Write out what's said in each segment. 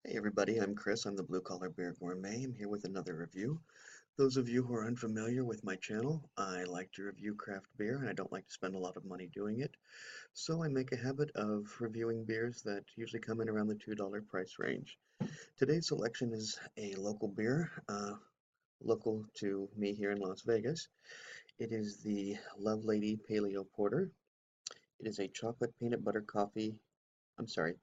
Hey everybody, I'm Chris. I'm the Blue Collar Beer Gourmet. I'm here with another review. Those of you who are unfamiliar with my channel, I like to review craft beer and I don't like to spend a lot of money doing it. So I make a habit of reviewing beers that usually come in around the $2 price range. Today's selection is a local beer, local to me here in Las Vegas. It is the Lovelady Paleo Porter. It is a chocolate peanut butter coffee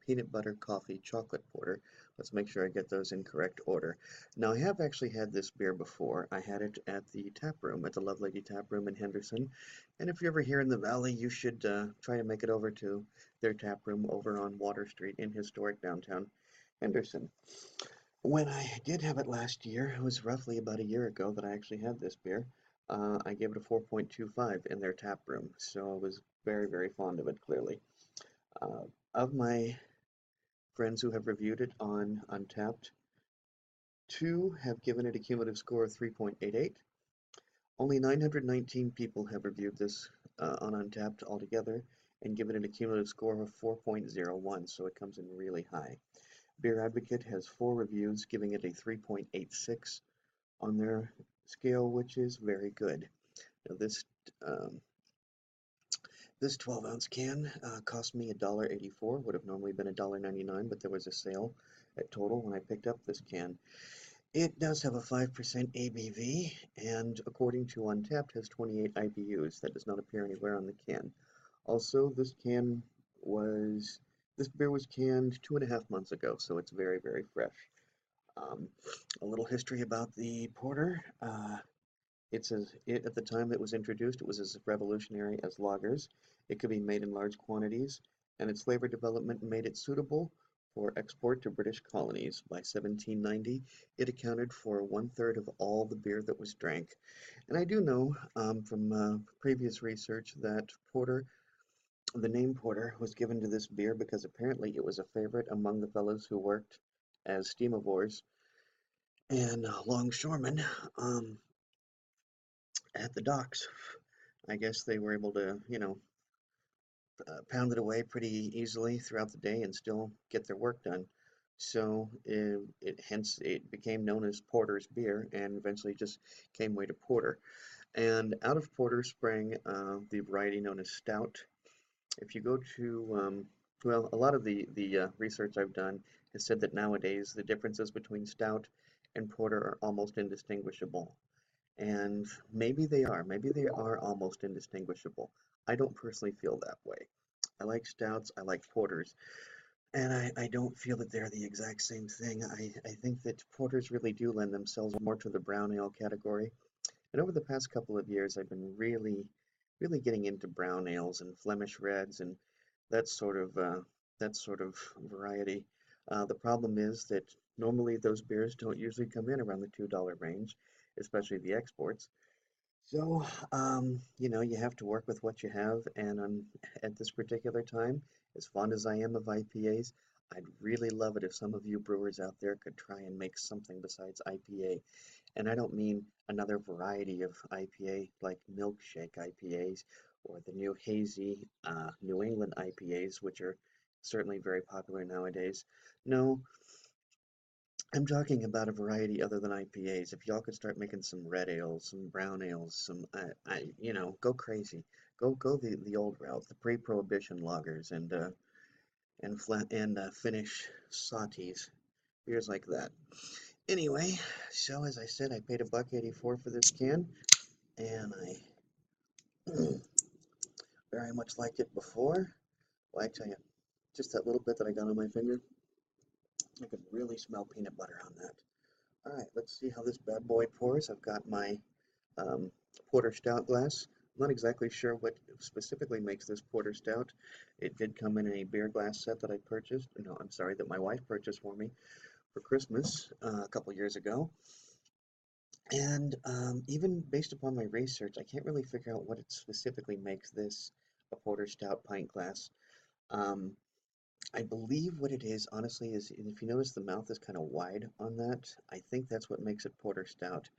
peanut butter coffee chocolate porter. Let's make sure I get those in correct order. Now, I have actually had this beer before. I had it at the tap room, at the Lovelady tap room in Henderson. And if you're ever here in the valley, you should try to make it over to their tap room over on Water Street in historic downtown Henderson. When I did have it last year, it was roughly about a year ago that I actually had this beer. I gave it a 4.25 in their tap room, so I was very, very fond of it, clearly. Uh, of my friends who have reviewed it on Untapped, two have given it a cumulative score of 3.88. Only 919 people have reviewed this on Untapped altogether and given it a cumulative score of 4.01, so it comes in really high. Beer Advocate has 4 reviews, giving it a 3.86 on their scale, which is very good. Now, um, this 12-ounce can cost me $1.84, would have normally been $1.99, but there was a sale at Total when I picked up this can. It does have a 5% ABV, and according to Untapped, has 28 IBUs. That does not appear anywhere on the can. Also, this beer was canned 2.5 months ago, so it's very, very fresh. Um, a little history about the porter. At the time it was introduced, it was as revolutionary as lagers. It could be made in large quantities, and its flavor development made it suitable for export to British colonies. By 1790, it accounted for 1/3 of all the beer that was drank. And I do know from previous research that the name porter, was given to this beer because apparently it was a favorite among the fellows who worked as steamivores and longshoremen. At the docks. I guess they were able to, pound it away pretty easily throughout the day and still get their work done. So hence it became known as Porter's beer and eventually just came way to porter. And out of porter sprang the variety known as stout. If you go to well, a lot of the research I've done has said that nowadays the differences between stout and porter are almost indistinguishable. And maybe they are almost indistinguishable. I don't personally feel that way. I like stouts, I like porters, and I don't feel that they're the exact same thing. I think that porters really do lend themselves more to the brown ale category. And over the past couple of years, I've been really getting into brown ales and Flemish reds and that sort of uh, that sort of variety. The problem is that normally those beers don't usually come in around the $2 range, especially the exports. So, you have to work with what you have, and at this particular time, as fond as I am of IPAs, I'd really love it if some of you brewers out there could try and make something besides IPA. And I don't mean another variety of IPA like milkshake IPAs or the new hazy New England IPAs, which are certainly very popular nowadays. No, I'm talking about a variety other than IPAs. If y'all could start making some red ales, some brown ales, go crazy. Go the old route, the pre-prohibition lagers and finish sautés, beers like that. Anyway, so as I said, I paid $1.84 for this can, and I very much liked it before. Well, I tell you, just that little bit that I got on my finger, I could really smell peanut butter on that. All right, let's see how this bad boy pours. I've got my porter stout glass. I'm not exactly sure what specifically makes this porter stout. It did come in a beer glass set that I purchased. No, I'm sorry, that my wife purchased for me for Christmas a couple years ago. And even based upon my research, I can't really figure out what it specifically makes this a porter stout pint glass. Um, I believe what it is, honestly, is if you notice the mouth is kind of wide on that, I think that's what makes it porter stout.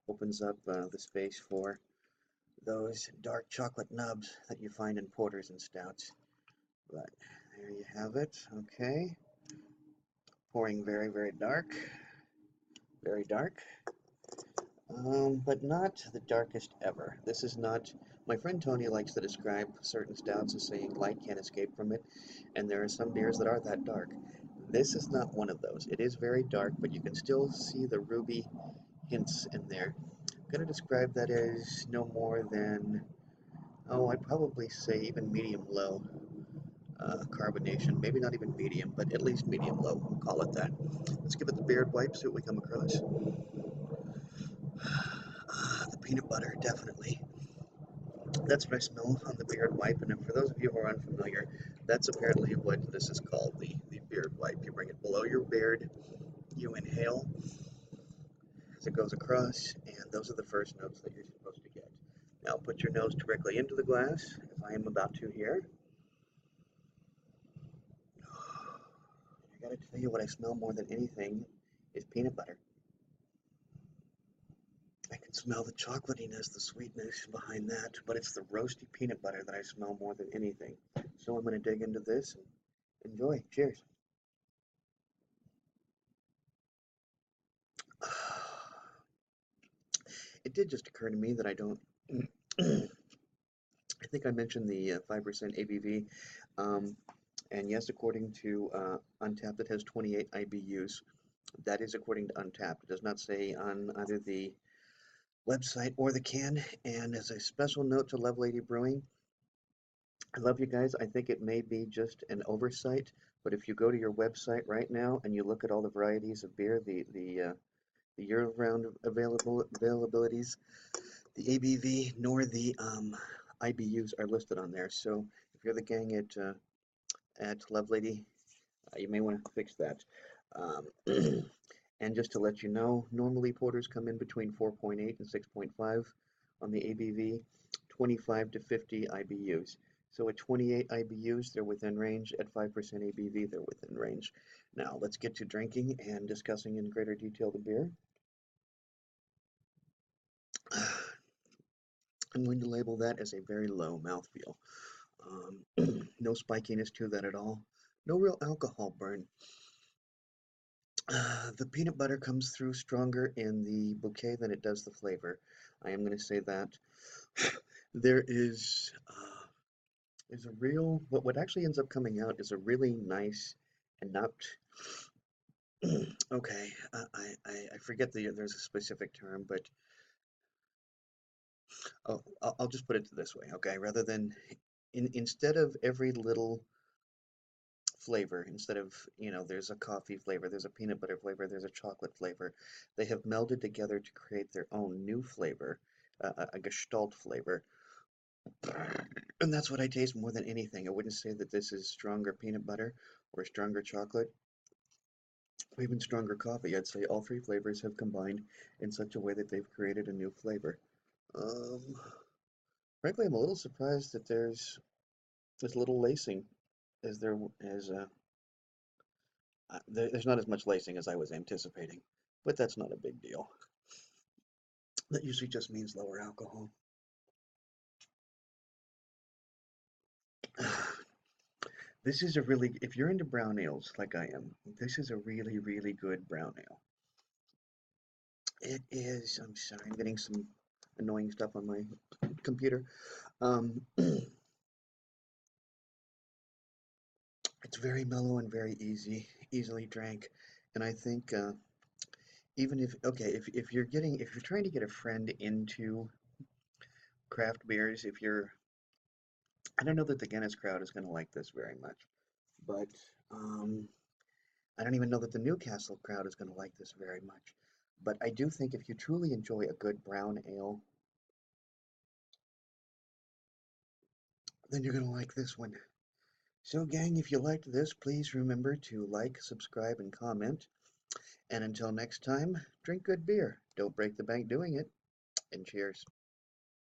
Opens up the space for those dark chocolate nubs that you find in porters and stouts. But there you have it. Okay. pouring very, very dark, but not the darkest ever. This is not, my friend Tony likes to describe certain stouts as saying light can't escape from it, and there are some beers that are that dark. This is not one of those. It is very dark, but you can still see the ruby hints in there. I'm going to describe that as no more than, oh, I'd probably say even medium-low carbonation. Maybe not even medium, but at least medium-low. We'll call it that. Let's give it the beard wipe, see what we come across. The peanut butter, definitely. That's what I smell on the beard wipe, and for those of you who are unfamiliar, that's apparently what this is called, the beard wipe. You bring it below your beard, you inhale as it goes across, and those are the first notes that you're supposed to get. Now put your nose directly into the glass, as I am about to here. I gotta tell you what I smell more than anything is peanut butter. I can smell the chocolatiness, the sweetness behind that, but it's the roasty peanut butter that I smell more than anything. So I'm going to dig into this and enjoy. Cheers. It did just occur to me that I don't. I think I mentioned the 5% ABV, and yes, according to Untappd, it has 28 IBUs. That is according to Untappd. It does not say on either the website or the can. And as a special note to Lovelady Brewing, I love you guys. I think it may be just an oversight, but if you go to your website right now and you look at all the varieties of beer, the year-round availabilities, the ABV nor the IBUs are listed on there. So if you're the gang at Lovelady, you may want to fix that. And just to let you know, normally porters come in between 4.8 and 6.5 on the ABV, 25 to 50 IBUs. So at 28 IBUs, they're within range. At 5% ABV, they're within range. Now, let's get to drinking and discussing in greater detail the beer. I'm going to label that as a very low mouthfeel. No spikiness to that at all. No real alcohol burn. The peanut butter comes through stronger in the bouquet than it does the flavor. I am going to say that. There is a real, what actually ends up coming out is a really nice and not, okay, I forget there's a specific term, but oh, I'll just put it this way, okay, rather than, instead of every little flavor, instead of, there's a coffee flavor, there's a peanut butter flavor, there's a chocolate flavor, they have melded together to create their own new flavor, a gestalt flavor. And that's what I taste more than anything. I wouldn't say that this is stronger peanut butter or stronger chocolate or even stronger coffee. I'd say all three flavors have combined in such a way that they've created a new flavor. Um, Frankly, I'm a little surprised that there's as little lacing as there's not as much lacing as I was anticipating, but that's not a big deal. That usually just means lower alcohol. This is a really, if you're into brown ales like I am, this is a really, really good brown ale. It is, I'm sorry, I'm getting some annoying stuff on my computer. It's very mellow and very easily drank. And I think even if, okay, if you're trying to get a friend into craft beers, I don't know that the Guinness crowd is going to like this very much, but I don't even know that the Newcastle crowd is going to like this very much. But I do think if you truly enjoy a good brown ale, then you're going to like this one. So gang, if you liked this, please remember to like, subscribe, and comment. And until next time, drink good beer. Don't break the bank doing it. And cheers.